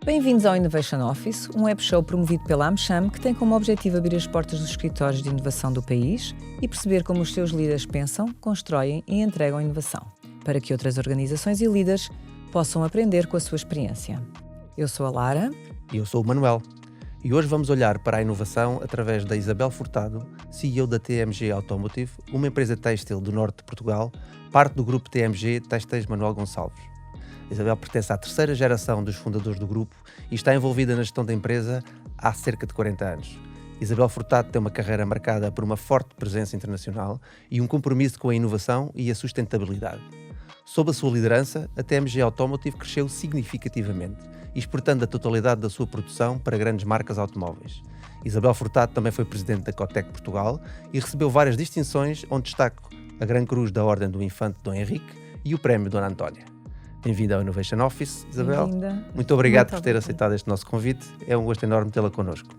Bem-vindos ao Innovation Office, um web show promovido pela AmCham que tem como objetivo abrir as portas dos escritórios de inovação do país e perceber como os seus líderes pensam, constroem e entregam inovação, para que outras organizações e líderes possam aprender com a sua experiência. Eu sou a Lara. E eu sou o Manuel. E hoje vamos olhar para a inovação através da Isabel Furtado, CEO da TMG Automotive, uma empresa têxtil do norte de Portugal, parte do grupo TMG Têxteis Manuel Gonçalves. Isabel pertence à terceira geração dos fundadores do grupo e está envolvida na gestão da empresa há cerca de 40 anos. Isabel Furtado tem uma carreira marcada por uma forte presença internacional e um compromisso com a inovação e a sustentabilidade. Sob a sua liderança, a TMG Automotive cresceu significativamente, exportando a totalidade da sua produção para grandes marcas automóveis. Isabel Furtado também foi presidente da Cotec Portugal e recebeu várias distinções, onde destaco a Gran Cruz da Ordem do Infante Dom Henrique e o Prémio Dona Antónia. Bem-vinda ao Innovation Office, Isabel. Bem-vinda. Muito obrigado por ter aceitado este nosso convite. É um gosto enorme tê-la connosco.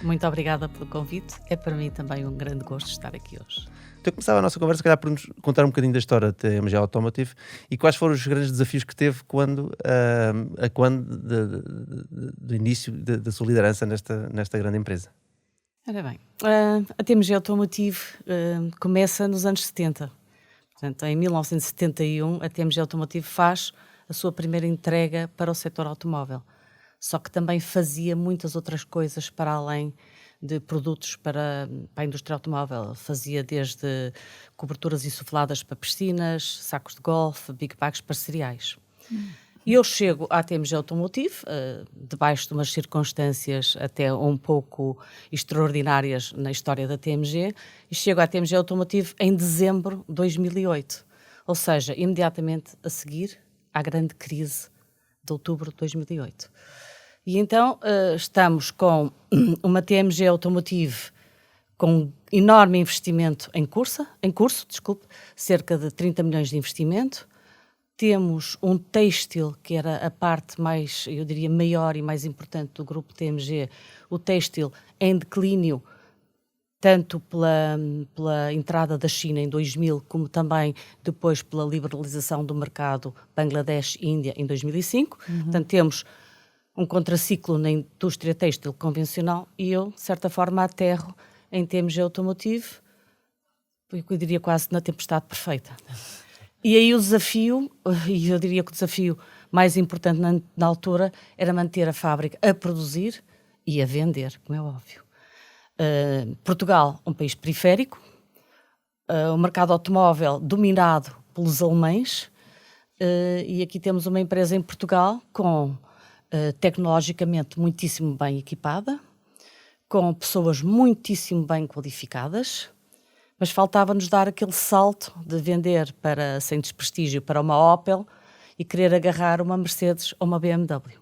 Muito obrigada pelo convite. É para mim também um grande gosto estar aqui hoje. Então, começava a nossa conversa, se calhar, por nos contar um bocadinho da história da TMG Automotive e quais foram os grandes desafios que teve do início da sua liderança nesta grande empresa. Ora bem, a TMG Automotive começa nos anos 70. Portanto, em 1971, a TMG Automotive faz a sua primeira entrega para o setor automóvel. Só que também fazia muitas outras coisas para além de produtos para a indústria automóvel. Fazia desde coberturas insufladas para piscinas, sacos de golfe, big bags para cereais. E eu chego à TMG Automotive, debaixo de umas circunstâncias até um pouco extraordinárias na história da TMG, e chego à TMG Automotive em dezembro de 2008. Ou seja, imediatamente a seguir à grande crise de outubro de 2008. E então estamos com uma TMG Automotive com enorme investimento em curso, cerca de 30 milhões de investimento. Temos um têxtil, que era a parte mais, eu diria, maior e mais importante do grupo TMG, o têxtil em declínio, tanto pela entrada da China em 2000, como também depois pela liberalização do mercado Bangladesh e Índia em 2005. Portanto, temos um contraciclo na indústria têxtil convencional e eu, de certa forma, aterro em TMG Automotive, eu diria quase na tempestade perfeita. E aí o desafio, e eu diria que o desafio mais importante na altura, era manter a fábrica a produzir e a vender, como é óbvio. Portugal, um país periférico, o mercado automóvel dominado pelos alemães, e aqui temos uma empresa em Portugal com tecnologicamente muitíssimo bem equipada, com pessoas muitíssimo bem qualificadas, mas faltava-nos dar aquele salto de vender sem desprestígio para uma Opel e querer agarrar uma Mercedes ou uma BMW.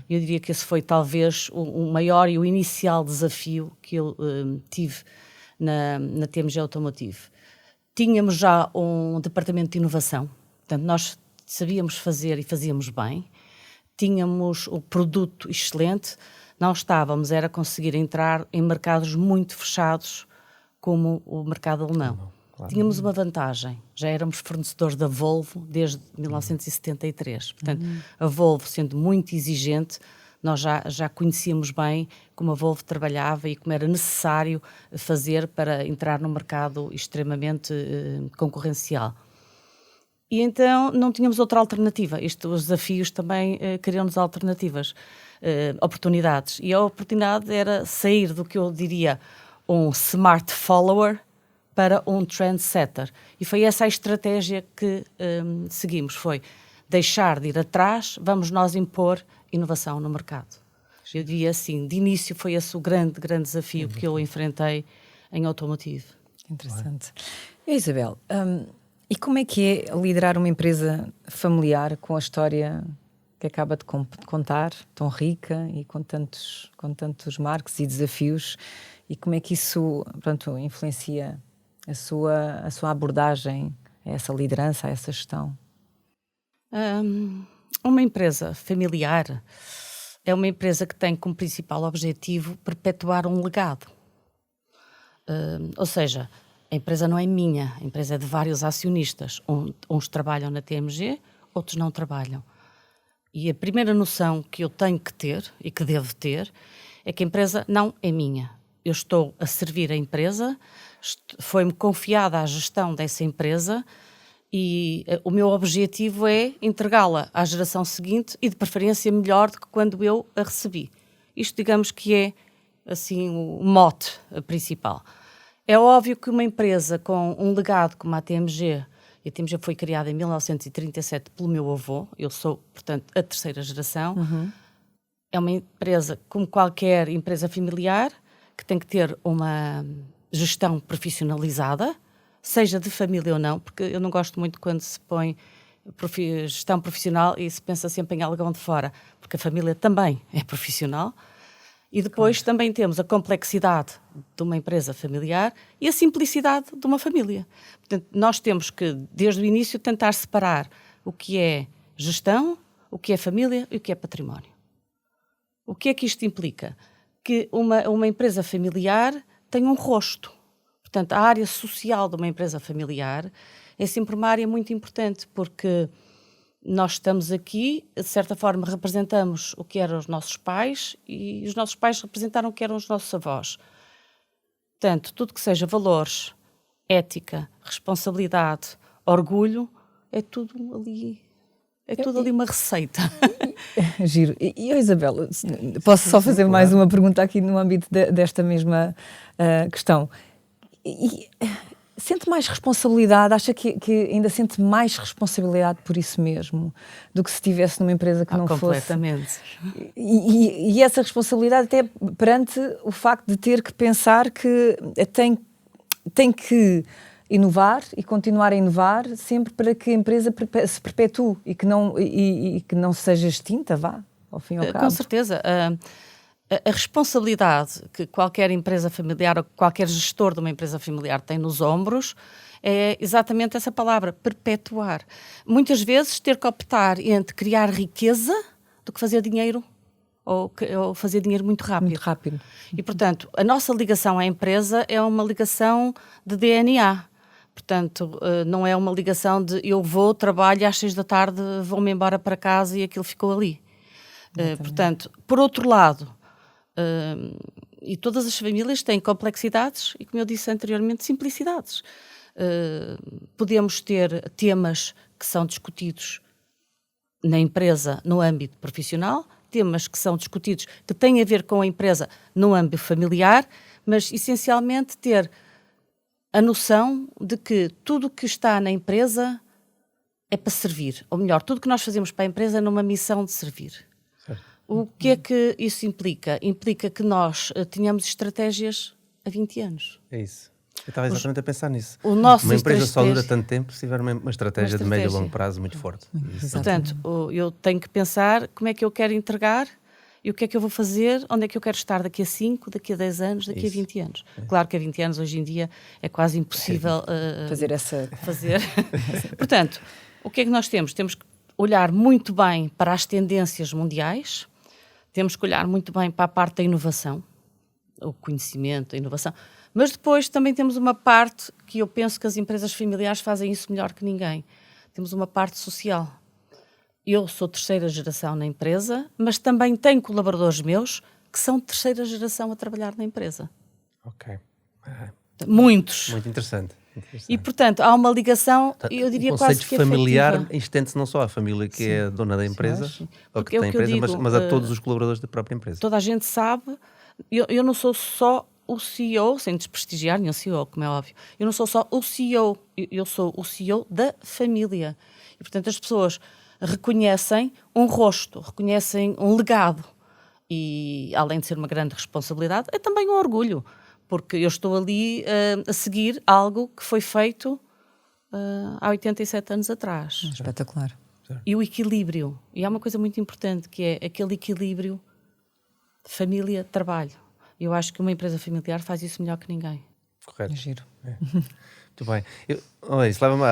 Eu diria que esse foi talvez o maior e o inicial desafio que eu tive na TMG Automotive. Tínhamos já um departamento de inovação, portanto nós sabíamos fazer e fazíamos bem, tínhamos o produto excelente, não estávamos, era conseguir entrar em mercados muito fechados, como o mercado alemão. Claro. Tínhamos uma vantagem, já éramos fornecedores da Volvo desde 1973. Portanto, a Volvo, sendo muito exigente, nós já conhecíamos bem como a Volvo trabalhava e como era necessário fazer para entrar num mercado extremamente concorrencial. E então não tínhamos outra alternativa. Os desafios também criam-nos alternativas, oportunidades. E a oportunidade era sair do que eu diria um smart follower para um trendsetter. E foi essa a estratégia que seguimos, foi deixar de ir atrás, vamos nós impor inovação no mercado. Eu diria assim, de início foi esse o grande desafio que eu enfrentei em automotive. Interessante. E Isabel, e como é que é liderar uma empresa familiar com a história que acaba de contar, tão rica e com tantos marcos e desafios? E como é que isso, pronto, influencia a sua abordagem a essa liderança, a essa gestão? Uma empresa familiar é uma empresa que tem como principal objetivo perpetuar um legado. Ou seja, a empresa não é minha, a empresa é de vários acionistas. Uns trabalham na TMG, outros não trabalham. E a primeira noção que eu tenho que ter e que devo ter é que a empresa não é minha. Eu estou a servir a empresa, foi-me confiada a gestão dessa empresa e o meu objetivo é entregá-la à geração seguinte e de preferência melhor do que quando eu a recebi. Isto digamos que é assim o mote principal. É óbvio que uma empresa com um legado como a TMG, e a TMG foi criada em 1937 pelo meu avô, eu sou, portanto, a terceira geração, é uma empresa como qualquer empresa familiar que tem que ter uma gestão profissionalizada, seja de família ou não, porque eu não gosto muito quando se põe gestão profissional e se pensa sempre em algo de fora, porque a família também é profissional. E depois também temos a complexidade de uma empresa familiar e a simplicidade de uma família. Portanto, nós temos que, desde o início, tentar separar o que é gestão, o que é família e o que é património. O que é que isto implica? Que uma empresa familiar tem um rosto. Portanto, a área social de uma empresa familiar é sempre uma área muito importante, porque nós estamos aqui, de certa forma, representamos o que eram os nossos pais e os nossos pais representaram o que eram os nossos avós. Portanto, tudo que seja valores, ética, responsabilidade, orgulho, é tudo ali uma receita. Giro. E Isabel, posso só fazer mais uma pergunta aqui no âmbito desta mesma questão. Sente mais responsabilidade, acha que ainda sente mais responsabilidade por isso mesmo do que se estivesse numa empresa que não completamente. fosse? E essa responsabilidade até perante o facto de ter que pensar que tem que inovar e continuar a inovar sempre para que a empresa se perpetue e que não seja extinta, vá, ao fim e ao cabo. Com certeza. A responsabilidade que qualquer empresa familiar ou qualquer gestor de uma empresa familiar tem nos ombros é exatamente essa palavra, perpetuar. Muitas vezes ter que optar entre criar riqueza do que fazer dinheiro ou fazer dinheiro muito rápido. Muito rápido. E, portanto, a nossa ligação à empresa é uma ligação de DNA. Portanto, não é uma ligação de eu vou, trabalho, às 6 da tarde vou-me embora para casa e aquilo ficou ali. Portanto, por outro lado, e todas as famílias têm complexidades e, como eu disse anteriormente, simplicidades. Podemos ter temas que são discutidos na empresa no âmbito profissional, temas que são discutidos que têm a ver com a empresa no âmbito familiar, mas essencialmente ter a noção de que tudo o que está na empresa é para servir, ou melhor, tudo o que nós fazemos para a empresa é numa missão de servir. O que é que isso implica? Implica que nós tenhamos estratégias a 20 anos. É isso. Eu estava exatamente a pensar nisso. Uma empresa só dura tanto tempo se tiver uma estratégia de médio e longo prazo muito forte. Portanto, eu tenho que pensar como é que eu quero entregar e o que é que eu vou fazer, onde é que eu quero estar daqui a 5, daqui a 10 anos, daqui a 20 anos. Claro que a 20 anos hoje em dia é quase impossível fazer. Portanto, o que é que nós temos? Temos que olhar muito bem para as tendências mundiais. Temos que olhar muito bem para a parte da inovação, o conhecimento, a inovação, mas depois também temos uma parte que eu penso que as empresas familiares fazem isso melhor que ninguém. Temos uma parte social. Eu sou terceira geração na empresa, mas também tenho colaboradores meus que são de terceira geração a trabalhar na empresa. Ok. Muitos. Muito interessante. E, portanto, há uma ligação, eu diria quase que afetiva. O conceito familiar estende-se não só à família que é a dona da empresa, ou que tem a empresa, mas a todos os colaboradores da própria empresa. Toda a gente sabe, eu não sou só o CEO, sem desprestigiar nenhum CEO, como é óbvio, eu não sou só o CEO, eu sou o CEO da família. E, portanto, as pessoas reconhecem um rosto, reconhecem um legado. E, além de ser uma grande responsabilidade, é também um orgulho. Porque eu estou ali a seguir algo que foi feito há 87 anos atrás. Espetacular. E o equilíbrio. E há uma coisa muito importante, que é aquele equilíbrio de família-trabalho. Eu acho que uma empresa familiar faz isso melhor que ninguém. Correto. Giro. Muito bem. Olha, isso leva-me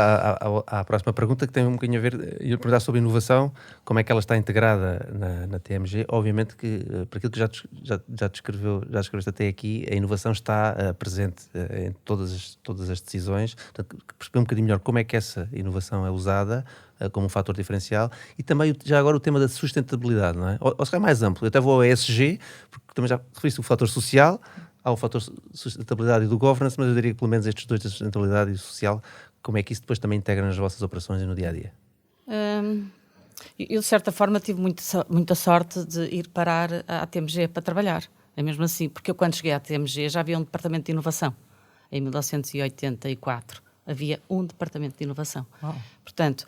à próxima pergunta, que tem um bocadinho a ver. Eu ia perguntar sobre inovação, como é que ela está integrada na TMG. Obviamente que, por aquilo que já descreveste até aqui, a inovação está presente em todas as decisões. Portanto, perceber um bocadinho melhor como é que essa inovação é usada como um fator diferencial, e também já agora o tema da sustentabilidade, não é? Ou se calhar mais amplo. Eu até vou ao ESG, porque também já referiste o fator social. Há o fator sustentabilidade e do governance, mas eu diria que pelo menos estes dois, da sustentabilidade e do social, como é que isso depois também integra nas vossas operações e no dia-a-dia? Eu, de certa forma, tive muita sorte de ir parar à TMG para trabalhar. É mesmo assim, porque eu, quando cheguei à TMG, já havia um departamento de inovação. Em 1984 havia um departamento de inovação. Portanto,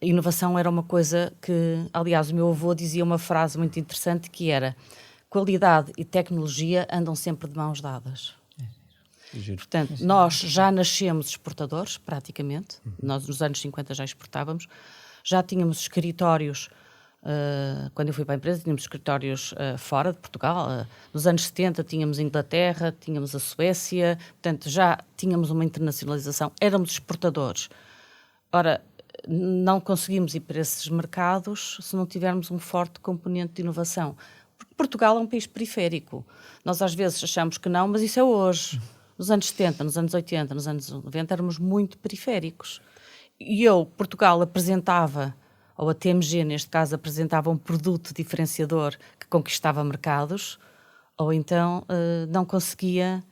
a inovação era uma coisa que, aliás, o meu avô dizia uma frase muito interessante, que era: qualidade e tecnologia andam sempre de mãos dadas. Portanto, nós já nascemos exportadores, praticamente. Nós, nos anos 50, já exportávamos. Já tínhamos escritórios, quando eu fui para a empresa, tínhamos escritórios fora de Portugal. Nos anos 70 tínhamos a Inglaterra, tínhamos a Suécia. Portanto, já tínhamos uma internacionalização. Éramos exportadores. Ora, não conseguimos ir para esses mercados se não tivermos um forte componente de inovação. Porque Portugal é um país periférico. Nós às vezes achamos que não, mas isso é hoje. Nos anos 70, nos anos 80, nos anos 90 éramos muito periféricos. E Portugal apresentava, ou a TMG neste caso, apresentava um produto diferenciador que conquistava mercados, ou então não conseguia,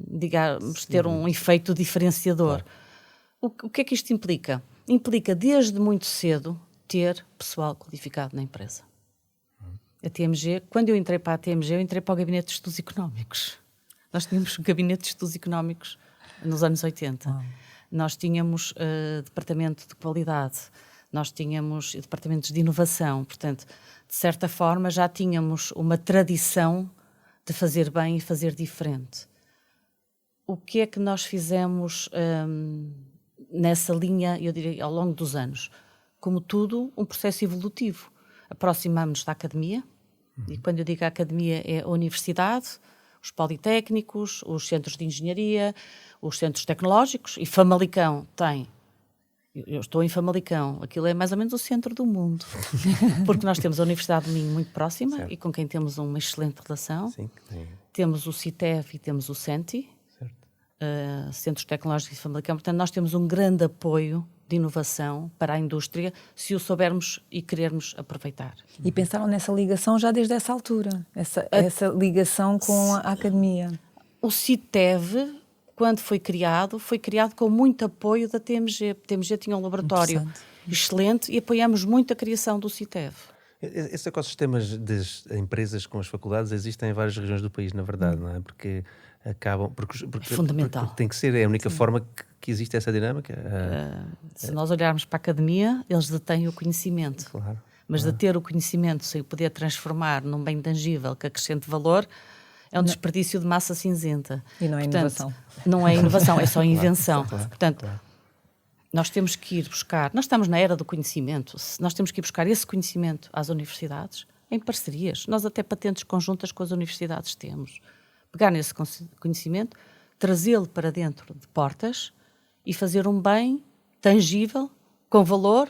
digamos, ter um efeito diferenciador. O que é que isto implica? Implica desde muito cedo ter pessoal qualificado na empresa. A TMG, quando eu entrei para a TMG, eu entrei para o Gabinete de Estudos Económicos. Nós tínhamos o Gabinete de Estudos Económicos nos anos 80. Nós tínhamos departamento de qualidade, nós tínhamos departamentos de inovação. Portanto, de certa forma, já tínhamos uma tradição de fazer bem e fazer diferente. O que é que nós fizemos nessa linha, eu diria, ao longo dos anos? Como tudo, um processo evolutivo. Aproximámos-nos da academia, e quando eu digo a academia é a universidade, os politécnicos, os centros de engenharia, os centros tecnológicos, e Famalicão tem. Eu estou em Famalicão, aquilo é mais ou menos o centro do mundo, porque nós temos a Universidade de Minho muito próxima, certo, e com quem temos uma excelente relação. Sim, temos o CITEV e temos o CENTI, Centros Tecnológicos de Famalicão. Portanto, nós temos um grande apoio de inovação para a indústria, se o soubermos e querermos aproveitar. E pensaram nessa ligação já desde essa altura, essa ligação com a academia? O CITEV, quando foi criado com muito apoio da TMG. A TMG tinha um laboratório excelente e apoiamos muito a criação do CITEV. Esses ecossistemas das empresas com as faculdades existem em várias regiões do país, na verdade, não é? Porque acabam... Porque fundamental. Porque tem que ser, é a única forma que existe essa dinâmica. Se nós olharmos para a academia, eles detêm o conhecimento. Claro. Mas de ter o conhecimento sem o poder transformar num bem tangível que acrescente valor, é um desperdício de massa cinzenta. E não é inovação. Não é inovação, é só invenção. Claro. Portanto, nós temos que ir buscar... Nós estamos na era do conhecimento. Nós temos que ir buscar esse conhecimento às universidades em parcerias. Nós até patentes conjuntas com as universidades temos. Pegar nesse conhecimento, trazê-lo para dentro de portas e fazer um bem tangível, com valor,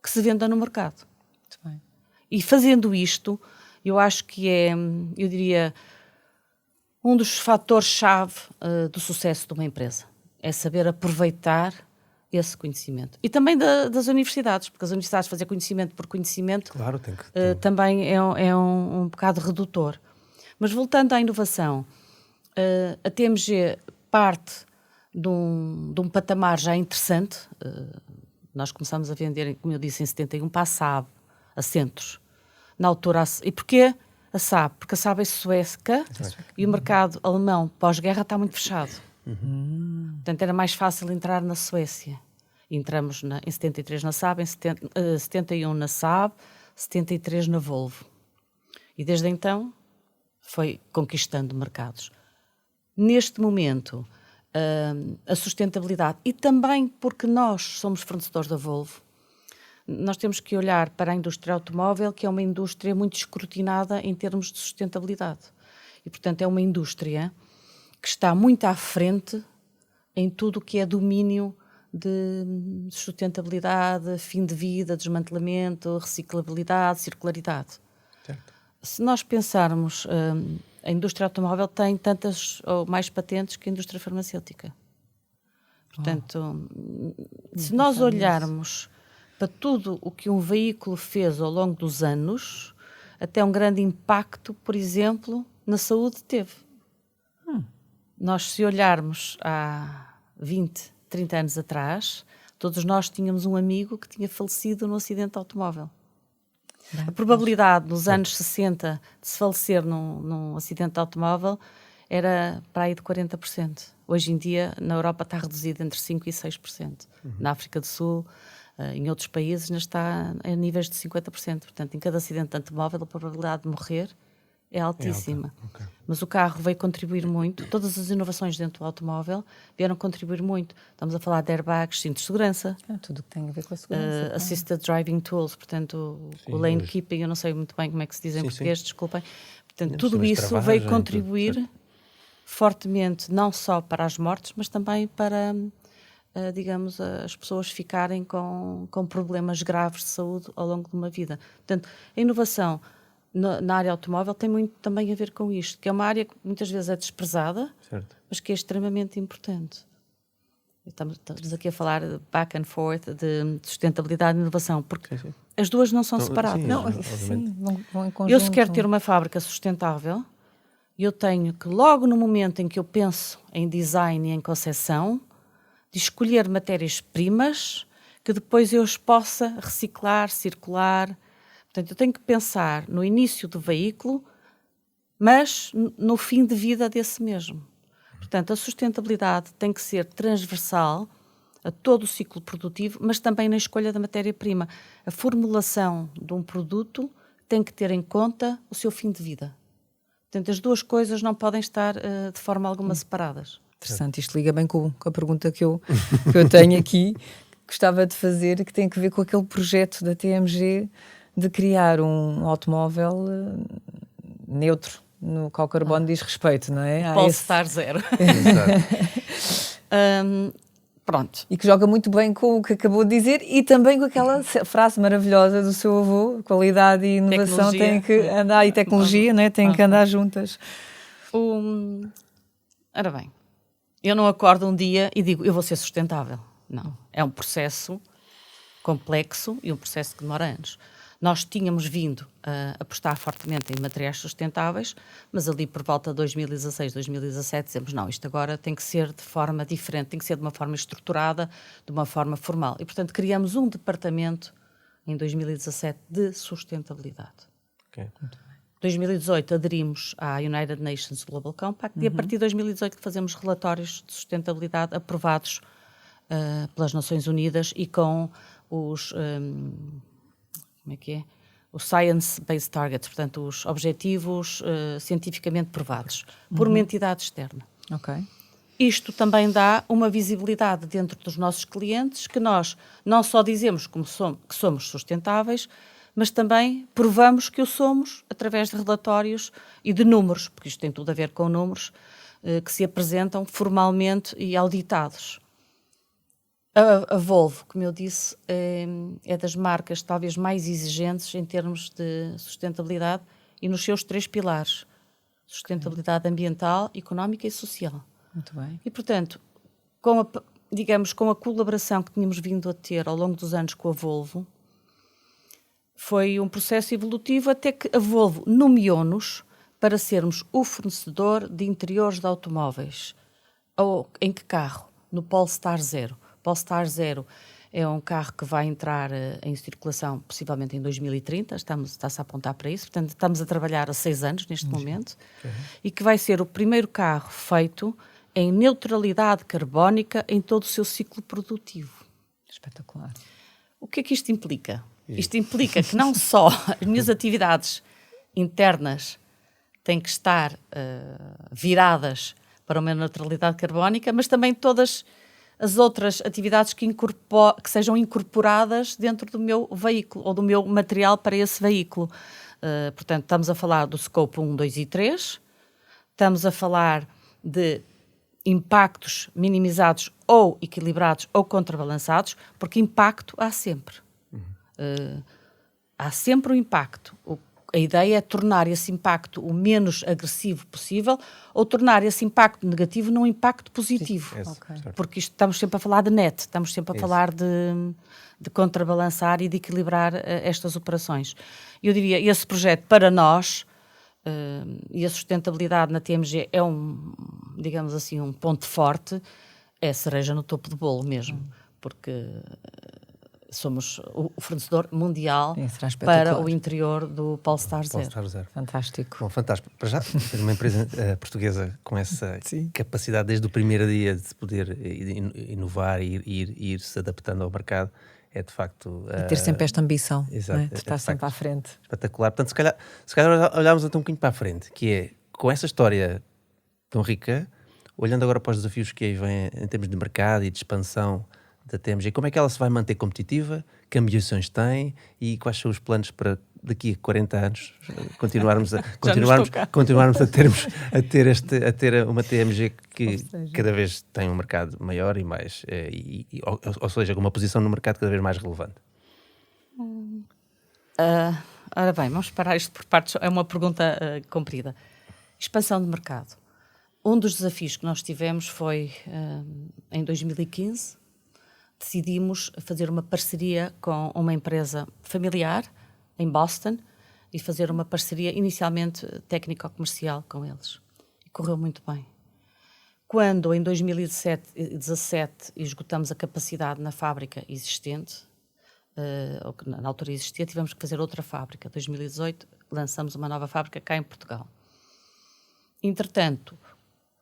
que se venda no mercado. Muito bem. E fazendo isto, eu acho que é, eu diria, um dos fatores-chave do sucesso de uma empresa. É saber aproveitar esse conhecimento. E também das universidades, porque as universidades fazer conhecimento por conhecimento, claro, tem que também é um bocado redutor. Mas voltando à inovação, a TMG parte de um patamar já interessante. Nós começamos a vender, como eu disse, em 71 para a SAAB, a Centros. Na altura, e porquê a SAAB? Porque a SAAB é sueca e o mercado alemão pós-guerra está muito fechado. Portanto, era mais fácil entrar na Suécia. Entramos em 73 na SAAB, em 71 na SAAB, 73 na Volvo. E desde então foi conquistando mercados. Neste momento, a sustentabilidade, e também porque nós somos fornecedores da Volvo, nós temos que olhar para a indústria automóvel, que é uma indústria muito escrutinada em termos de sustentabilidade. E, portanto, é uma indústria que está muito à frente em tudo o que é domínio de sustentabilidade, fim de vida, desmantelamento, reciclabilidade, circularidade. Certo. Se nós pensarmos, a indústria automóvel tem tantas ou mais patentes que a indústria farmacêutica. Portanto, se nós olharmos para tudo o que um veículo fez ao longo dos anos, até um grande impacto, por exemplo, na saúde teve. Nós, se olharmos há 20, 30 anos atrás, todos nós tínhamos um amigo que tinha falecido num acidente automóvel. A probabilidade nos anos 60 de se falecer num acidente de automóvel era para aí de 40%. Hoje em dia, na Europa está reduzido entre 5% e 6%. Na África do Sul, em outros países, ainda está a níveis de 50%. Portanto, em cada acidente de automóvel, a probabilidade de morrer é altíssima. Okay. Mas o carro veio contribuir muito. Todas as inovações dentro do automóvel vieram contribuir muito. Estamos a falar de airbags, cintos de segurança. Tudo que tem a ver com a segurança. Assisted driving tools, portanto, o lane keeping, eu não sei muito bem como é que se diz em português, desculpem. Portanto, tudo isso veio contribuir fortemente, não só para as mortes, mas também para, digamos, as pessoas ficarem com problemas graves de saúde ao longo de uma vida. Portanto, a inovação na área automóvel tem muito também a ver com isto, que é uma área que muitas vezes é desprezada, mas que é extremamente importante. Estamos aqui a falar de back and forth, de sustentabilidade e inovação, porque as duas não são separadas. Vão em conjunto. Eu, se quero ter uma fábrica sustentável, eu tenho que, logo no momento em que eu penso em design e em concepção, de escolher matérias-primas que depois eu as possa reciclar, circular. Portanto, eu tenho que pensar no início do veículo, mas no fim de vida desse mesmo. Portanto, a sustentabilidade tem que ser transversal a todo o ciclo produtivo, mas também na escolha da matéria-prima. A formulação de um produto tem que ter em conta o seu fim de vida. Portanto, as duas coisas não podem estar de forma alguma separadas. Interessante, isto liga bem com a pergunta que eu tenho aqui, que gostava de fazer, que tem a ver com aquele projeto da TMG de criar um automóvel neutro, no qual o carbono diz respeito, não é? Polestar 0. Pronto. E que joga muito bem com o que acabou de dizer e também com aquela frase maravilhosa do seu avô: qualidade e inovação têm que andar, e tecnologia, né? Têm que andar juntas. Ora bem, eu não acordo um dia e digo, eu vou ser sustentável. Não. É um processo complexo e um processo que demora anos. Nós tínhamos vindo a apostar fortemente em materiais sustentáveis, mas ali por volta de 2016, 2017, dizemos, não, isto agora tem que ser de forma diferente, tem que ser de uma forma estruturada, de uma forma formal. E, portanto, criamos um departamento em 2017 de sustentabilidade. Okay. Muito bem. Em 2018 aderimos à United Nations Global Compact e a partir de 2018 fazemos relatórios de sustentabilidade aprovados pelas Nações Unidas e com os... os Science-Based Targets, portanto, os objetivos cientificamente provados, por uma entidade externa. Ok. Isto também dá uma visibilidade dentro dos nossos clientes, que nós não só dizemos que somos sustentáveis, mas também provamos que o somos através de relatórios e de números, porque isto tem tudo a ver com números que se apresentam formalmente e auditados. A Volvo, como eu disse, é das marcas talvez mais exigentes em termos de sustentabilidade e nos seus 3 pilares: sustentabilidade ambiental, económica e social. Muito bem. E, portanto, com a colaboração que tínhamos vindo a ter ao longo dos anos com a Volvo, foi um processo evolutivo até que a Volvo nomeou-nos para sermos o fornecedor de interiores de automóveis. Em que carro? No Polestar 0. Polestar 0 é um carro que vai entrar em circulação possivelmente em 2030, está-se a apontar para isso, portanto estamos a trabalhar há 6 anos neste momento, e que vai ser o primeiro carro feito em neutralidade carbónica em todo o seu ciclo produtivo. Espetacular. O que é que isto implica? Isto implica que não só as minhas atividades internas têm que estar viradas para uma neutralidade carbónica, mas também todas as outras atividades que sejam incorporadas dentro do meu veículo ou do meu material para esse veículo. Portanto, estamos a falar do Scope 1, 2 e 3, estamos a falar de impactos minimizados ou equilibrados ou contrabalançados, porque impacto há sempre. Há sempre um impacto. A ideia é tornar esse impacto o menos agressivo possível ou tornar esse impacto negativo num impacto positivo. Porque estamos sempre a falar de net, estamos sempre a falar de contrabalançar e de equilibrar estas operações. Eu diria, esse projeto para nós, e a sustentabilidade na TMG é digamos assim, um ponto forte, é a cereja no topo do bolo mesmo, porque somos o fornecedor mundial para o interior do Polestar Zero. Fantástico. Bom, fantástico. Para já, ter uma empresa portuguesa com essa capacidade desde o primeiro dia de se poder inovar e ir se adaptando ao mercado, é de facto... E ter sempre esta ambição, exato, de estar sempre à frente. Espetacular. Portanto, se calhar olharmos até um bocadinho para a frente, que é, com essa história tão rica, olhando agora para os desafios que aí vêm em termos de mercado e de expansão da TMG, como é que ela se vai manter competitiva, que ambições tem e quais são os planos para daqui a 40 anos continuarmos a ter uma TMG que cada vez tem um mercado maior e mais, ou seja, com uma posição no mercado cada vez mais relevante? Ora bem, vamos parar isto por partes, é uma pergunta comprida. Expansão de mercado. Um dos desafios que nós tivemos foi, em 2015, decidimos fazer uma parceria com uma empresa familiar em Boston e fazer uma parceria inicialmente técnico-comercial com eles. E correu muito bem. Quando, em 2017, esgotamos a capacidade na fábrica existente, ou que na altura existia, tivemos que fazer outra fábrica. Em 2018, lançamos uma nova fábrica cá em Portugal. Entretanto,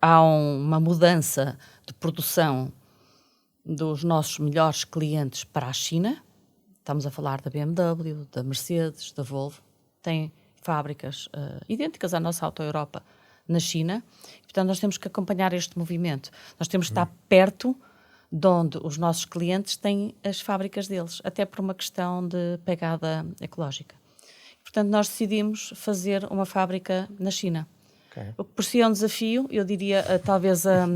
há uma mudança de produção dos nossos melhores clientes para a China. Estamos a falar da BMW, da Mercedes, da Volvo. Tem fábricas idênticas à nossa Auto Europa na China. Portanto, nós temos que acompanhar este movimento. Nós temos que estar perto de onde os nossos clientes têm as fábricas deles, até por uma questão de pegada ecológica. Portanto, nós decidimos fazer uma fábrica na China. O que por si é um desafio, eu diria talvez a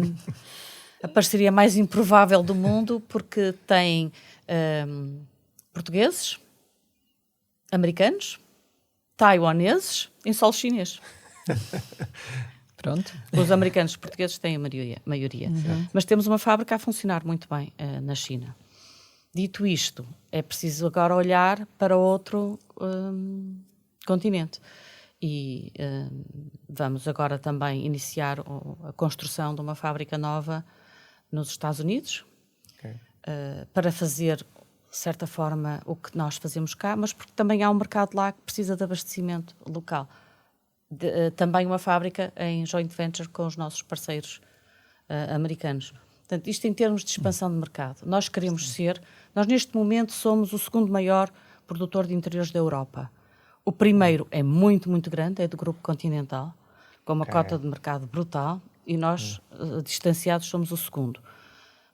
parceria mais improvável do mundo, porque tem portugueses, americanos, taiwaneses em solo chinês. Pronto. Os americanos e portugueses têm a maioria. Mas temos uma fábrica a funcionar muito bem na China. Dito isto, é preciso agora olhar para outro continente. E vamos agora também iniciar a construção de uma fábrica nova nos Estados Unidos, para fazer, de certa forma, o que nós fazemos cá, mas porque também há um mercado lá que precisa de abastecimento local. Também uma fábrica em joint venture com os nossos parceiros americanos. Portanto, isto em termos de expansão de mercado. Nós queremos nós neste momento somos o segundo maior produtor de interiores da Europa. O primeiro é muito, muito grande, é do Grupo Continental, com uma cota de mercado brutal, e nós, distanciados, somos o segundo.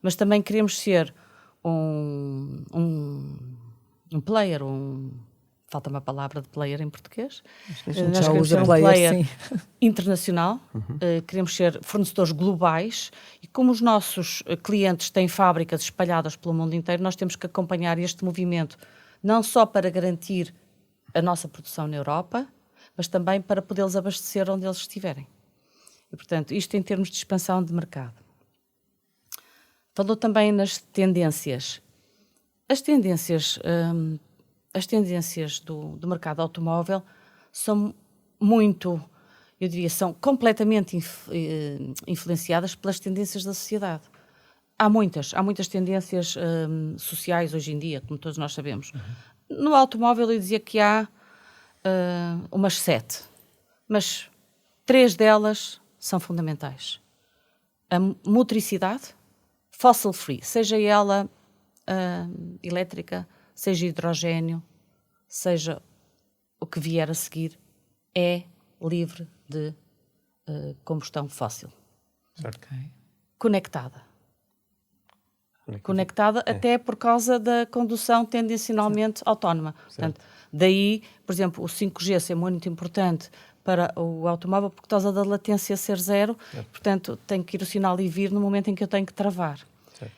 Mas também queremos ser um player, falta uma palavra de player em português. Nós queremos ser um player internacional, queremos ser fornecedores globais, e como os nossos clientes têm fábricas espalhadas pelo mundo inteiro, nós temos que acompanhar este movimento, não só para garantir a nossa produção na Europa, mas também para podê-los abastecer onde eles estiverem. E, portanto, isto em termos de expansão de mercado. Falou também nas tendências. As tendências do mercado automóvel são muito, eu diria, são completamente influenciadas pelas tendências da sociedade. Há muitas tendências sociais hoje em dia, como todos nós sabemos. No automóvel eu dizia que há umas 7, mas 3 delas são fundamentais. A motricidade, fossil free, seja ela elétrica, seja hidrogénio, seja o que vier a seguir, é livre de combustão fóssil. Certo. Conectada até por causa da condução tendencionalmente autónoma. Portanto, daí, por exemplo, o 5G ser muito importante para o automóvel por causa da latência ser zero, portanto tem que ir o sinal e vir no momento em que eu tenho que travar. Certo.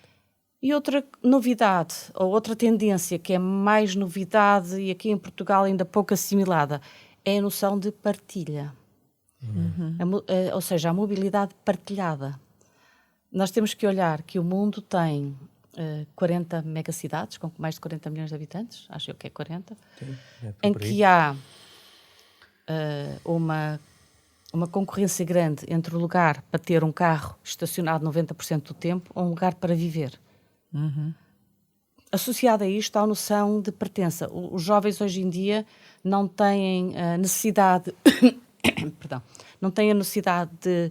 E outra novidade, ou outra tendência que é mais novidade e aqui em Portugal ainda pouco assimilada, é a noção de partilha. Ou seja, a mobilidade partilhada. Nós temos que olhar que o mundo tem 40 megacidades, com mais de 40 milhões de habitantes, acho eu que é 40, Sim, em que há uma concorrência grande entre o lugar para ter um carro estacionado 90% do tempo ou um lugar para viver. Associada a isto, há a noção de pertença. Os jovens hoje em dia não têm a necessidade perdão, não têm a necessidade de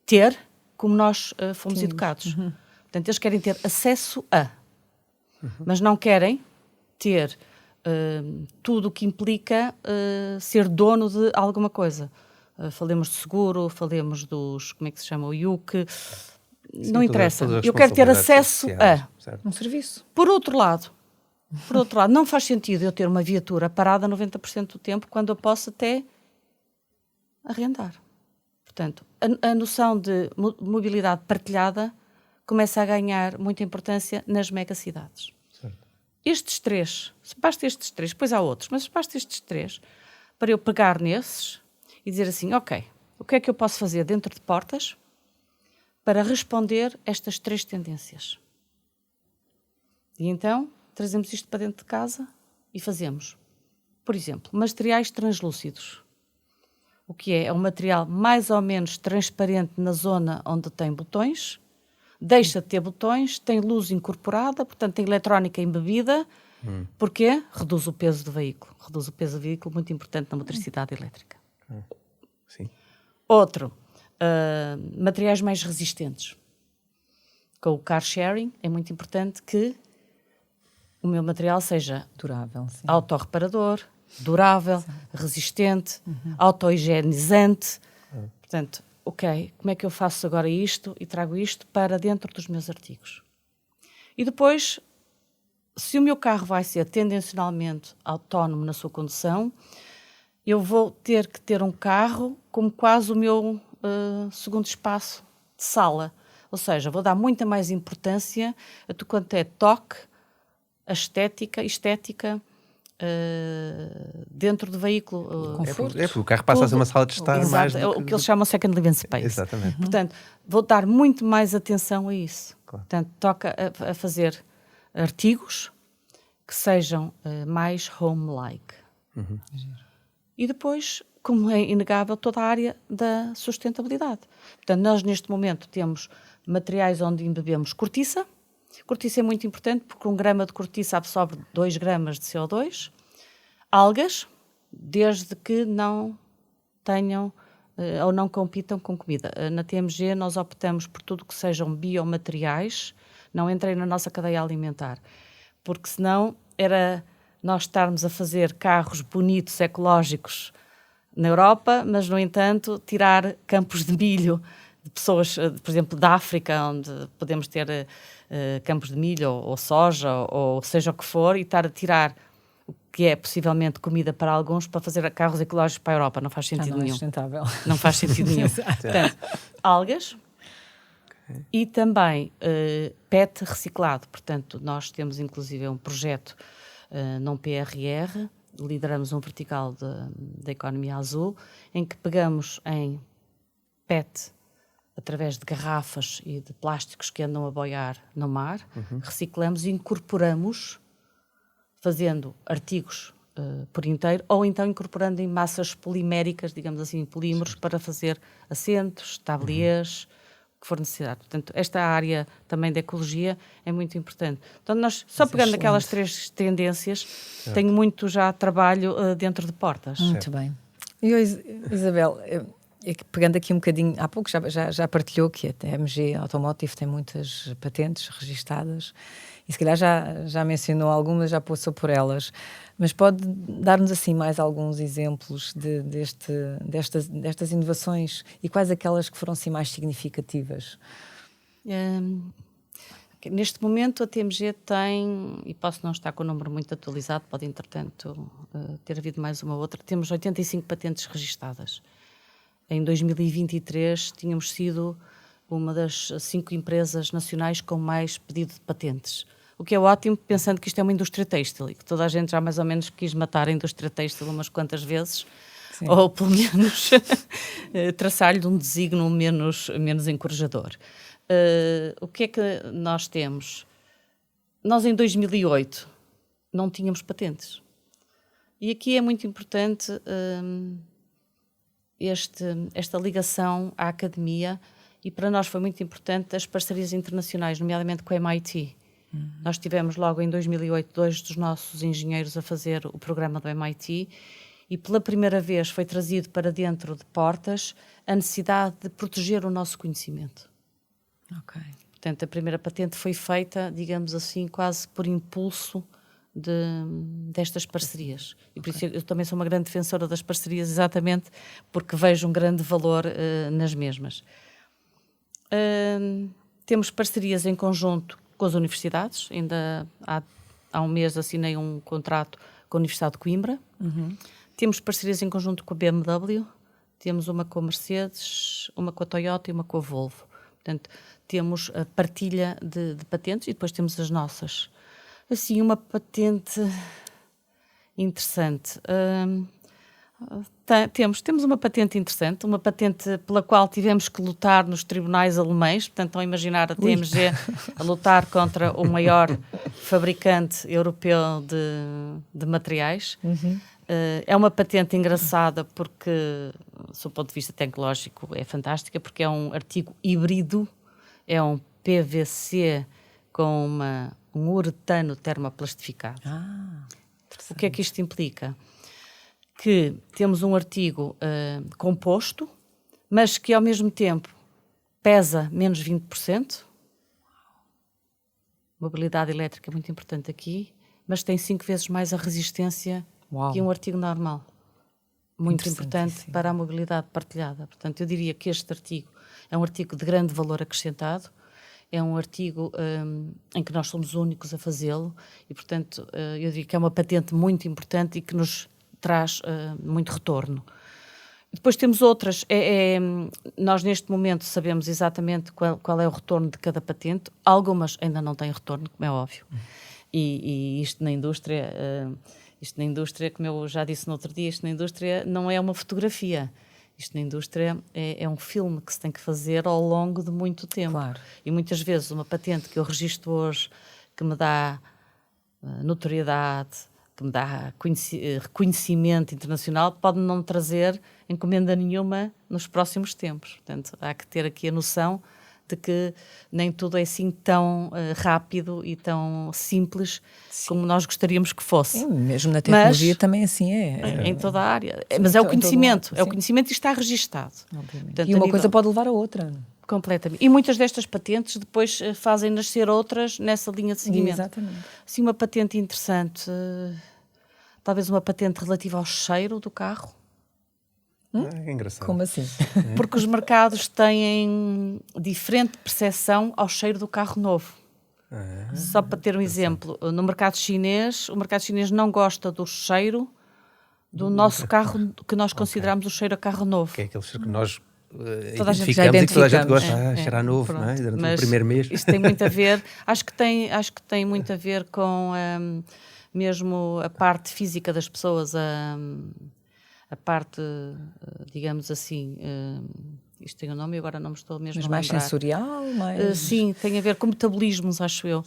ter como nós fomos educados. Portanto, eles querem ter acesso a, mas não querem ter tudo o que implica ser dono de alguma coisa. Falemos de seguro, falemos dos, como é que se chama, o IUC, não interessa. Eu quero ter acesso a um serviço. Por outro lado, não faz sentido eu ter uma viatura parada 90% do tempo quando eu posso até arrendar. Portanto, a noção de mobilidade partilhada começa a ganhar muita importância nas megacidades. Certo. Estes três, basta estes três, depois há outros, mas basta estes três para eu pegar nesses e dizer assim, ok, o que é que eu posso fazer dentro de portas para responder estas três tendências? E então, trazemos isto para dentro de casa e fazemos, por exemplo, materiais translúcidos. O que é? É um material mais ou menos transparente na zona onde tem botões, deixa de ter botões, tem luz incorporada, portanto tem eletrónica embebida. Porquê? Reduz o peso do veículo. Reduz o peso do veículo, muito importante na motricidade elétrica. Sim. Outro, materiais mais resistentes. Com o car sharing é muito importante que o meu material seja Durável, sim. autorreparador, durável, resistente, autohigienizante. Portanto, ok, como é que eu faço agora isto e trago isto para dentro dos meus artigos? E depois, se o meu carro vai ser tendencionalmente autónomo na sua condução, eu vou ter que ter um carro como quase o meu segundo espaço de sala. Ou seja, vou dar muita mais importância a tudo quanto é toque, a estética, dentro do veículo. Conforto. Porque o carro passa a ser uma sala de estar Exato, mais... é o que eles chamam second living space. Exatamente. Portanto, vou dar muito mais atenção a isso. Claro. Portanto, toca a fazer artigos que sejam mais home-like. E depois, como é inegável, toda a área da sustentabilidade. Portanto, nós neste momento temos materiais onde embebemos cortiça. Cortiça é muito importante porque 1 grama de cortiça absorve 2 gramas de CO2. Algas, desde que não tenham ou não compitam com comida. Na TMG nós optamos por tudo que sejam biomateriais, não entrem na nossa cadeia alimentar, porque senão era nós estarmos a fazer carros bonitos, ecológicos na Europa, mas no entanto tirar campos de milho de pessoas, por exemplo, da África, onde podemos ter campos de milho ou soja ou seja o que for, e estar a tirar o que é possivelmente comida para alguns para fazer carros ecológicos para a Europa. Não faz sentido Não é nenhum. sustentável. Não faz sentido nenhum. Portanto, algas e também PET reciclado. Portanto, nós temos inclusive um projeto num PRR, lideramos um vertical da economia azul, em que pegamos em PET através de garrafas e de plásticos que andam a boiar no mar, reciclamos e incorporamos, fazendo artigos por inteiro, ou então incorporando em massas poliméricas, digamos assim, polímeros, para fazer assentos, tabliers, o que for necessidade. Portanto, esta área também da ecologia é muito importante. Então, nós, só pegando aquelas 3 tendências, tenho muito já trabalho dentro de portas. Muito bem. E Isabel, pegando aqui um bocadinho, há pouco já partilhou que a TMG Automotive tem muitas patentes registadas e se calhar já mencionou algumas, já passou por elas, mas pode dar-nos assim mais alguns exemplos destas inovações e quais aquelas que foram assim mais significativas? Neste momento a TMG tem, e posso não estar com o número muito atualizado, pode entretanto ter havido mais uma ou outra, temos 85 patentes registadas. em 2023 tínhamos sido uma das 5 empresas nacionais com mais pedido de patentes. O que é ótimo, pensando que isto é uma indústria têxtil e que toda a gente já mais ou menos quis matar a indústria têxtil umas quantas vezes, Sim. ou pelo menos traçar-lhe um desígnio menos encorajador. O que é que nós temos? Nós em 2008 não tínhamos patentes. E aqui é muito importante esta ligação à academia, e para nós foi muito importante as parcerias internacionais, nomeadamente com a MIT. Nós tivemos logo em 2008 2 dos nossos engenheiros a fazer o programa do MIT, e pela primeira vez foi trazido para dentro de portas a necessidade de proteger o nosso conhecimento. Ok. Portanto, a primeira patente foi feita, digamos assim, quase por impulso destas parcerias. E por isso eu também sou uma grande defensora das parcerias, exatamente porque vejo um grande valor nas mesmas. Temos parcerias em conjunto com as universidades. Ainda há um mês assinei um contrato com a Universidade de Coimbra. Temos parcerias em conjunto com a BMW, temos uma com a Mercedes, uma com a Toyota e uma com a Volvo. Portanto, temos a partilha de patentes e depois temos as nossas. Assim, uma patente interessante. Temos uma patente interessante, uma patente pela qual tivemos que lutar nos tribunais alemães. Portanto, estão a imaginar a TMG a lutar contra o maior fabricante europeu de materiais. É uma patente engraçada porque, do ponto de vista tecnológico, é fantástica, porque é um artigo híbrido, é um PVC com um uretano termoplastificado. O que é que isto implica? Que temos um artigo composto, mas que ao mesmo tempo pesa menos 20%. Mobilidade elétrica é muito importante aqui, mas tem 5 vezes mais a resistência que um artigo normal. Muito importante para a mobilidade partilhada. Portanto, eu diria que este artigo é um artigo de grande valor acrescentado, é um artigo em que nós somos únicos a fazê-lo e, portanto, eu diria que é uma patente muito importante e que nos traz muito retorno. Depois temos outras. Nós, neste momento, sabemos exatamente qual é o retorno de cada patente. Algumas ainda não têm retorno, como é óbvio. E isto na indústria... Isto na indústria, como eu já disse no outro dia, isto na indústria não é uma fotografia. Isto na indústria é um filme que se tem que fazer ao longo de muito tempo. Claro. E muitas vezes uma patente que eu registro hoje, que me dá notoriedade, que me dá reconhecimento internacional, pode não trazer encomenda nenhuma nos próximos tempos. Portanto, há que ter aqui a noção de que nem tudo é assim tão rápido e tão simples como nós gostaríamos que fosse. Sim, mesmo na tecnologia também assim é. Em toda a área. Sim, mas é o conhecimento. lado, É o conhecimento e está registado. Portanto, e uma coisa pode levar a outra. Completamente. E muitas destas patentes depois fazem nascer outras nessa linha de seguimento. Exatamente. Assim, uma patente interessante, talvez uma patente relativa ao cheiro do carro. É engraçado. Como assim? Porque os mercados têm diferente percepção ao cheiro do carro novo. Só para ter um exemplo, no mercado chinês, o mercado chinês não gosta do cheiro do nosso carro, que nós consideramos o cheiro a carro novo. Que é aquele cheiro que nós Toda a gente já identificamos e que toda a gente identificamos. gosta. Cheirar novo, não é? Durante o primeiro mês. Isto tem muito a ver, acho que tem muito a ver com mesmo a parte física das pessoas, a parte, digamos assim, isto tem um nome e agora não me estou mesmo Mas a mais lembrar. sensorial? Mais... Sim, tem a ver com metabolismos, acho eu,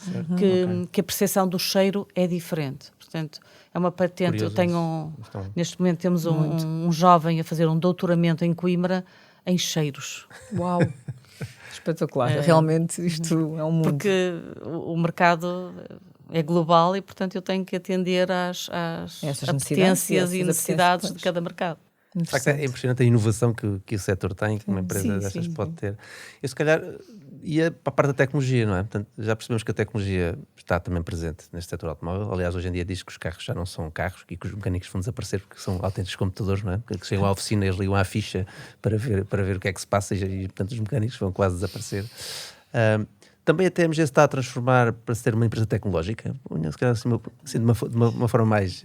que a percepção do cheiro é diferente. Portanto, é uma patente. Curioso, eu tenho neste momento temos um jovem a fazer um doutoramento em Coimbra em cheiros. Uau! Espetacular. Realmente isto é um mundo. Porque o mercado é global e, portanto, eu tenho que atender às apetências e necessidades de cada mercado. De facto, é impressionante a inovação que o setor tem, que uma empresa destas pode ter. Eu, se calhar, ia para a parte da tecnologia, não é? Portanto, já percebemos que a tecnologia está também presente neste setor automóvel. Aliás, hoje em dia diz que os carros já não são carros e que os mecânicos vão desaparecer porque são autênticos computadores, não é? Que chegam à oficina, eles ligam à ficha para ver o que é que se passa e portanto, os mecânicos vão quase desaparecer. Também a TMG se está a transformar para ser uma empresa tecnológica? Se calhar assim, de uma forma mais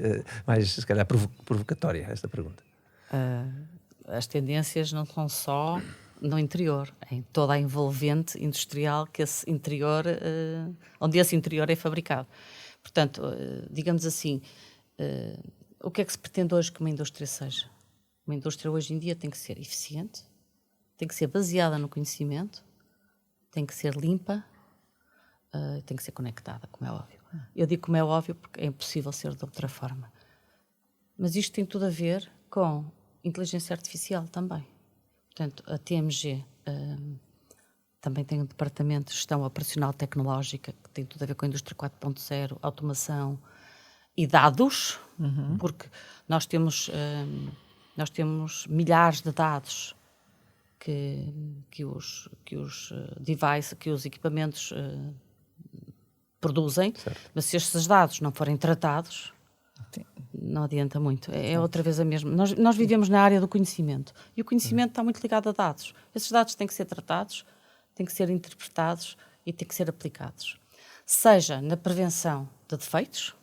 se calhar, provocatória, esta pergunta. as tendências não são só no interior, em toda a envolvente industrial que esse interior, onde esse interior é fabricado. Portanto, digamos assim, o que é que se pretende hoje que uma indústria seja? Uma indústria hoje em dia tem que ser eficiente, tem que ser baseada no conhecimento, tem que ser limpa, tem que ser conectada, como é óbvio. Eu digo como é óbvio porque é impossível ser de outra forma. Mas isto tem tudo a ver com inteligência artificial também. Portanto, a TMG também tem um departamento de gestão operacional tecnológica que tem tudo a ver com a indústria 4.0, automação e dados, porque nós temos milhares de dados que os devices, que os equipamentos produzem, certo. Mas se estes dados não forem tratados, não adianta muito. É outra vez a mesma. Nós vivemos na área do conhecimento e o conhecimento está muito ligado a dados. Esses dados têm que ser tratados, têm que ser interpretados e têm que ser aplicados. Seja na prevenção de defeitos,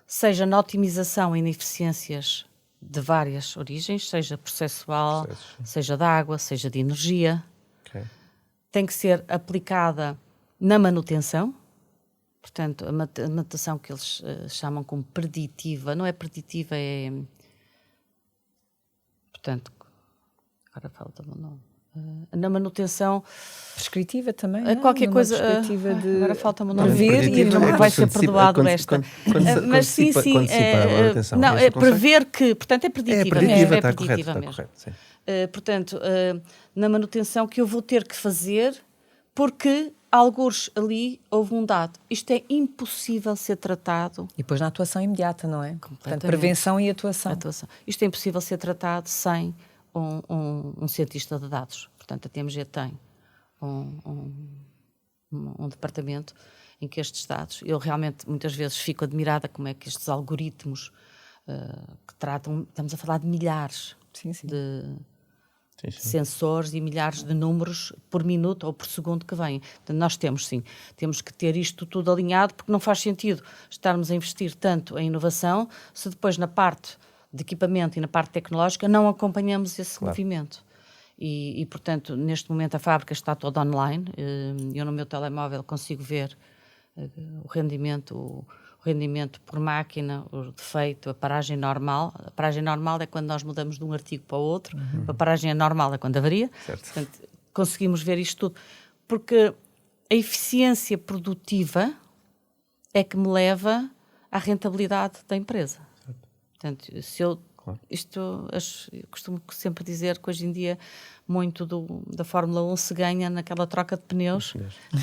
seja na otimização e ineficiências de várias origens, seja processual, seja de água, seja de energia. Okay. Tem que ser aplicada na manutenção. Portanto, a manutenção que eles chamam como preditiva, não é preditiva, é... Portanto, agora falta-me o nome. Na manutenção... Prescritiva também, não? Qualquer coisa... Perspectiva de agora falta-me o nome. Prever e não vai ser perdoado esta. Mas sim, não, é prever que... Portanto, é preditiva. É preditiva mesmo. Correto, sim. Portanto, na manutenção que eu vou ter que fazer porque... algures ali houve um dado. Isto é impossível ser tratado. E depois na atuação imediata, não é? Portanto, prevenção e atuação. Isto é impossível ser tratado sem um cientista de dados. Portanto, a TMG tem um departamento em que estes dados... Eu realmente, muitas vezes, fico admirada como é que estes algoritmos que tratam... Estamos a falar de milhares de sensores e milhares de números por minuto ou por segundo que vêm. Portanto, nós temos que ter isto tudo alinhado, porque não faz sentido estarmos a investir tanto em inovação se depois na parte de equipamento e na parte tecnológica não acompanhamos esse movimento. E, portanto, neste momento a fábrica está toda online. Eu no meu telemóvel consigo ver o rendimento por máquina, o defeito, a paragem normal. A paragem normal é quando nós mudamos de um artigo para o outro. A paragem anormal é quando avaria. Portanto, conseguimos ver isto tudo. Porque a eficiência produtiva é que me leva à rentabilidade da empresa. Portanto, se eu... eu costumo sempre dizer que hoje em dia muito da Fórmula 1 se ganha naquela troca de pneus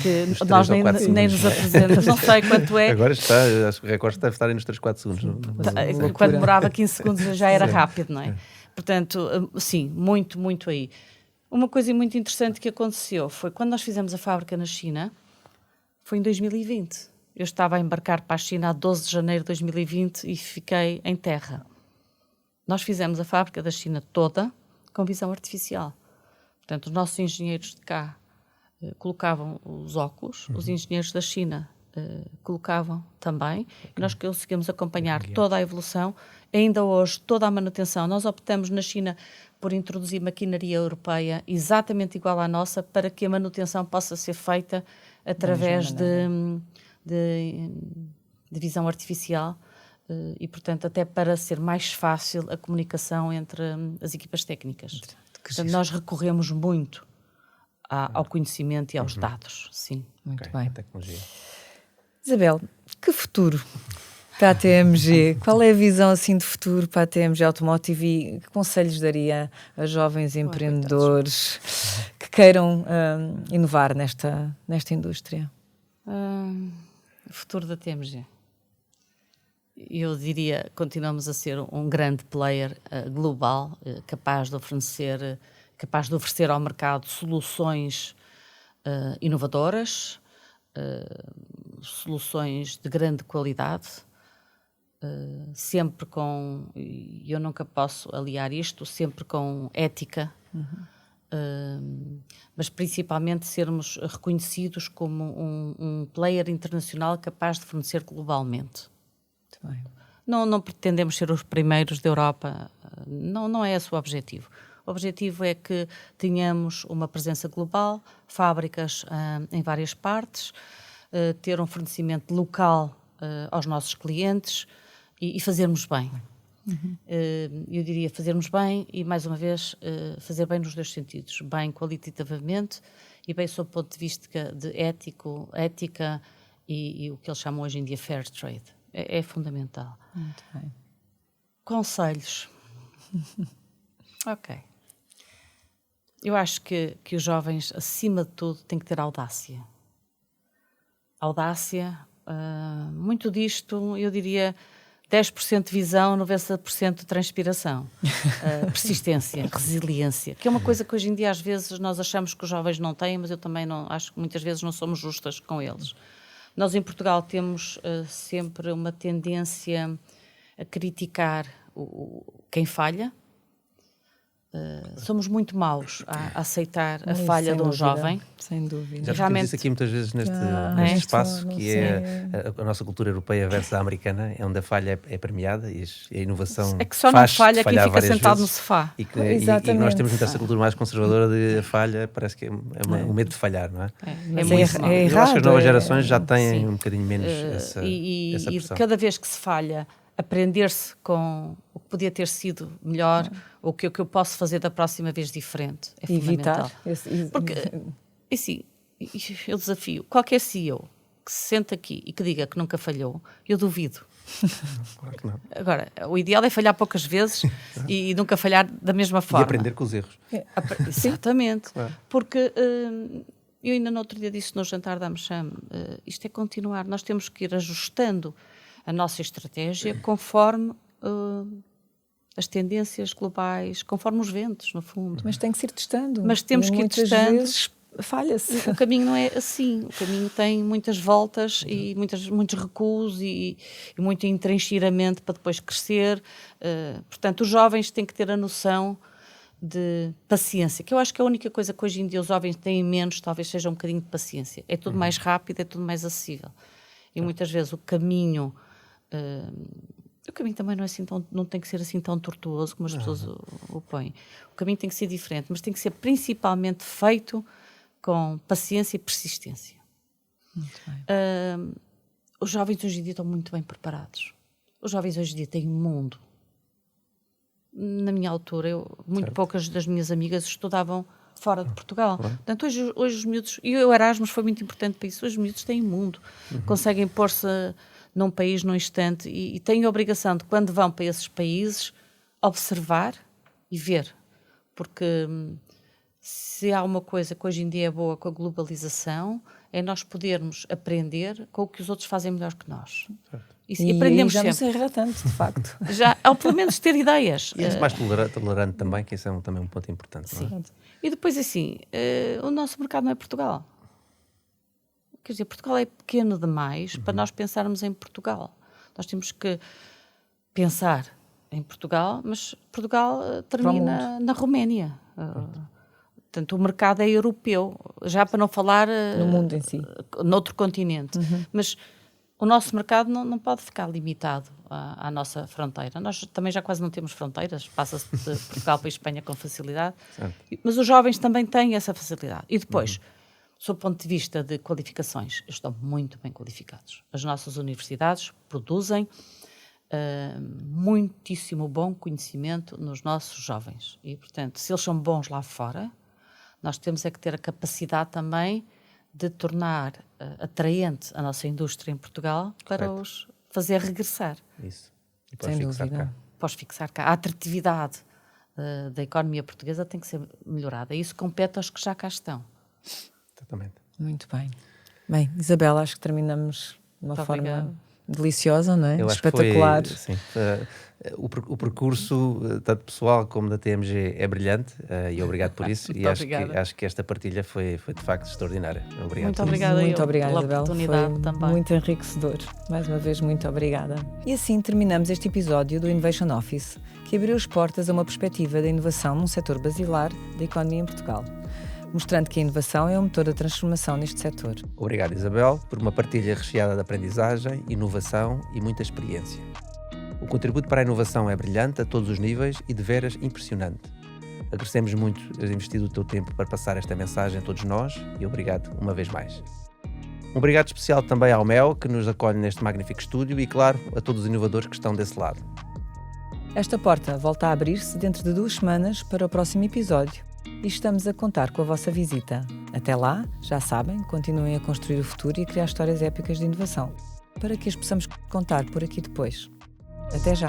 que nós nem nos apresentamos. Não sei quanto é. Agora acho que o recorde deve estar aí nos 3, 4 segundos. Quando demorava 15 segundos já era rápido, não é? Portanto, sim, muito, muito aí. Uma coisa muito interessante que aconteceu foi quando nós fizemos a fábrica na China, foi em 2020. Eu estava a embarcar para a China a 12 de janeiro de 2020 e fiquei em terra. Nós fizemos a fábrica da China toda com visão artificial. Portanto, os nossos engenheiros de cá colocavam os óculos, os engenheiros da China colocavam também, e nós conseguimos acompanhar toda a evolução. Ainda hoje, toda a manutenção. Nós optamos na China por introduzir maquinaria europeia exatamente igual à nossa, para que a manutenção possa ser feita através de visão artificial. E, portanto, até para ser mais fácil a comunicação entre as equipas técnicas. Portanto, nós recorremos muito ao conhecimento e aos dados, sim. Muito bem. Tecnologia. Isabel, que futuro para a TMG? Qual é a visão assim de futuro para a TMG Automotive e que conselhos daria a jovens empreendedores que queiram inovar nesta indústria? O futuro da TMG. Eu diria, continuamos a ser um grande player global, capaz de oferecer ao mercado soluções inovadoras, soluções de grande qualidade, sempre com, e eu nunca posso aliar isto, sempre com ética, mas principalmente sermos reconhecidos como um player internacional capaz de fornecer globalmente. Não pretendemos ser os primeiros da Europa, não é esse o objetivo. O objetivo é que tenhamos uma presença global, fábricas em várias partes, ter um fornecimento local aos nossos clientes e fazermos bem. Eu diria fazermos bem e, mais uma vez, fazer bem nos dois sentidos. Bem qualitativamente e bem sob o ponto de vista de ética e o que eles chamam hoje em dia fair trade. É fundamental. Muito bem. Conselhos. Ok. Eu acho que os jovens, acima de tudo, têm que ter audácia. Audácia, muito disto, eu diria 10% de visão, 90% de transpiração. Persistência, resiliência, que é uma coisa que hoje em dia às vezes nós achamos que os jovens não têm, mas eu também não, acho que muitas vezes não somos justas com eles. Nós em Portugal temos sempre uma tendência a criticar quem falha. Somos muito maus a aceitar a falha de um jovem. Sem dúvida. Já discutimos isso aqui muitas vezes neste espaço, que é a nossa cultura europeia versus a americana, é onde a falha é premiada e a inovação é que só não falha quem fica sentado no sofá. E nós temos muito essa cultura mais conservadora de a falha, parece que é o medo de falhar, não é? Eu acho que as novas gerações já têm um bocadinho menos essa pressão. E cada vez que se falha, aprender-se com o que podia ter sido melhor, ou o que eu posso fazer da próxima vez diferente. É fundamental. Porque, assim, eu desafio qualquer CEO que se sente aqui e que diga que nunca falhou, eu duvido. Claro que não. Agora, o ideal é falhar poucas vezes e nunca falhar da mesma forma. E aprender com os erros. Exatamente. Claro. Porque eu ainda no outro dia disse no jantar da AmCham, isto é continuar. Nós temos que ir ajustando a nossa estratégia conforme as tendências globais, conforme os ventos, no fundo. Mas tem que se ir testando. Mas temos que ir testando. Vezes falha-se. O caminho não é assim. O caminho tem muitas voltas e muitos recuos e muito entrincheiramento para depois crescer. Portanto, os jovens têm que ter a noção de paciência, que eu acho que a única coisa que hoje em dia os jovens têm menos, talvez seja um bocadinho de paciência. É tudo mais rápido, é tudo mais acessível. E muitas vezes o caminho também não é assim não tem que ser assim tão tortuoso como as pessoas o põem. O caminho tem que ser diferente, mas tem que ser principalmente feito com paciência e persistência. Os jovens hoje em dia estão muito bem preparados. Os jovens hoje em dia têm um mundo. Na minha altura, poucas das minhas amigas estudavam fora de Portugal. Portanto, hoje os miúdos, e o Erasmus foi muito importante para isso, hoje os miúdos têm um mundo. Conseguem pôr-se num país num instante e têm a obrigação de, quando vão para esses países, observar e ver. Porque se há uma coisa que hoje em dia é boa com a globalização, é nós podermos aprender com o que os outros fazem melhor que nós. E aprendemos já sempre. Não se erra tanto, de facto. Ou pelo menos ter ideias. E é mais tolerante também, que isso é também um ponto importante. Sim. Não é? E depois, assim, o nosso mercado não é Portugal. Quer dizer, Portugal é pequeno demais para nós pensarmos em Portugal. Nós temos que pensar em Portugal, mas Portugal termina na Roménia. Portanto, o mercado é europeu, já para não falar no mundo em si, noutro continente. Mas o nosso mercado não pode ficar limitado à nossa fronteira. Nós também já quase não temos fronteiras, passa-se de Portugal para a Espanha com facilidade, mas os jovens também têm essa facilidade. E depois, sob o ponto de vista de qualificações, estão muito bem qualificados. As nossas universidades produzem muitíssimo bom conhecimento nos nossos jovens. E, portanto, se eles são bons lá fora, nós temos é que ter a capacidade também de tornar atraente a nossa indústria em Portugal para os fazer regressar. Isso. E pode fixar cá. Pode fixar cá. A atratividade da economia portuguesa tem que ser melhorada. E isso compete aos que já cá estão. Exatamente. Muito bem. Bem, Isabel, acho que terminamos de uma forma deliciosa, não é? Eu espetacular. Acho que foi, sim, o percurso, tanto pessoal como da TMG, é brilhante e obrigado por isso. E acho que esta partilha foi de facto extraordinária. Obrigado. Muito obrigada, pela Isabel. Oportunidade foi também. Muito enriquecedor. Mais uma vez, muito obrigada. E assim terminamos este episódio do Innovation Office, que abriu as portas a uma perspectiva da inovação num setor basilar da economia em Portugal, mostrando que a inovação é o motor da transformação neste setor. Obrigado, Isabel, por uma partilha recheada de aprendizagem, inovação e muita experiência. O contributo para a inovação é brilhante a todos os níveis e de veras impressionante. Agradecemos muito teres investido o teu tempo para passar esta mensagem a todos nós e obrigado uma vez mais. Um obrigado especial também ao Mel, que nos acolhe neste magnífico estúdio e, claro, a todos os inovadores que estão desse lado. Esta porta volta a abrir-se dentro de 2 semanas para o próximo episódio e estamos a contar com a vossa visita. Até lá, já sabem, continuem a construir o futuro e a criar histórias épicas de inovação, para que as possamos contar por aqui depois. Até já!